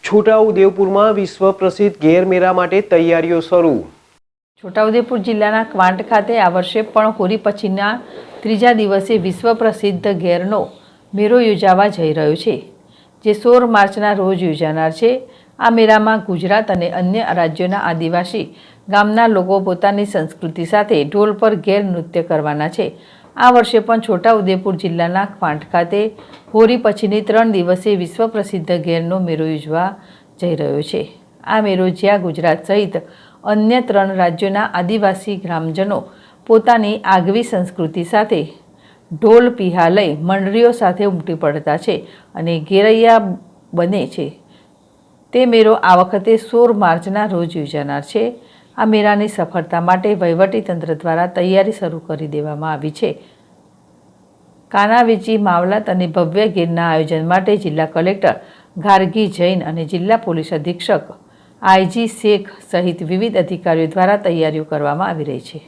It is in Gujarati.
છોટાઉદેપુરમાં વિશ્વ પ્રસિદ્ધ ઘેર મેળા માટે તૈયારીઓ શરૂ। છોટાઉદેપુર જિલ્લાના ક્વાંટ ખાતે આ વર્ષે પણ હોળી પછીના ત્રીજા દિવસે વિશ્વ પ્રસિદ્ધ ઘેરનો મેળો યોજાવા જઈ રહ્યો છે, જે 16 માર્ચના રોજ યોજાનાર છે। આ મેળામાં ગુજરાત અને અન્ય રાજ્યોના આદિવાસી ગામના લોકો પોતાની સંસ્કૃતિ સાથે ઢોલ પર ઘેર નૃત્ય કરવાના છે। આ વર્ષે પણ છોટાઉદેપુર જિલ્લાના ક્વાંટ ખાતે હોળી પછીની 3 દિવસે વિશ્વ પ્રસિદ્ધ ઘેરનો મેળો યોજવા જઈ રહ્યો છે। આ મેળો જ્યાં ગુજરાત સહિત અન્ય 3 રાજ્યોના આદિવાસી ગ્રામજનો પોતાની આગવી સંસ્કૃતિ સાથે ઢોલ પીહા લઈ મંડળીઓ સાથે ઉમટી પડતા છે અને ઘેરૈયા બને છે। તે મેળો આ વખતે 16 માર્ચના રોજ યોજાનાર છે। આ મેળાની સફળતા માટે વહીવટીતંત્ર દ્વારા તૈયારી શરૂ કરી દેવામાં આવી છે। કાનાવેચી માવલત અને ભવ્ય ઘેરના આયોજન માટે જિલ્લા કલેક્ટર ગાર્ગી જૈન અને જિલ્લા પોલીસ અધિક્ષક આઈજી શેખ સહિત વિવિધ અધિકારીઓ દ્વારા તૈયારીઓ કરવામાં આવી રહી છે।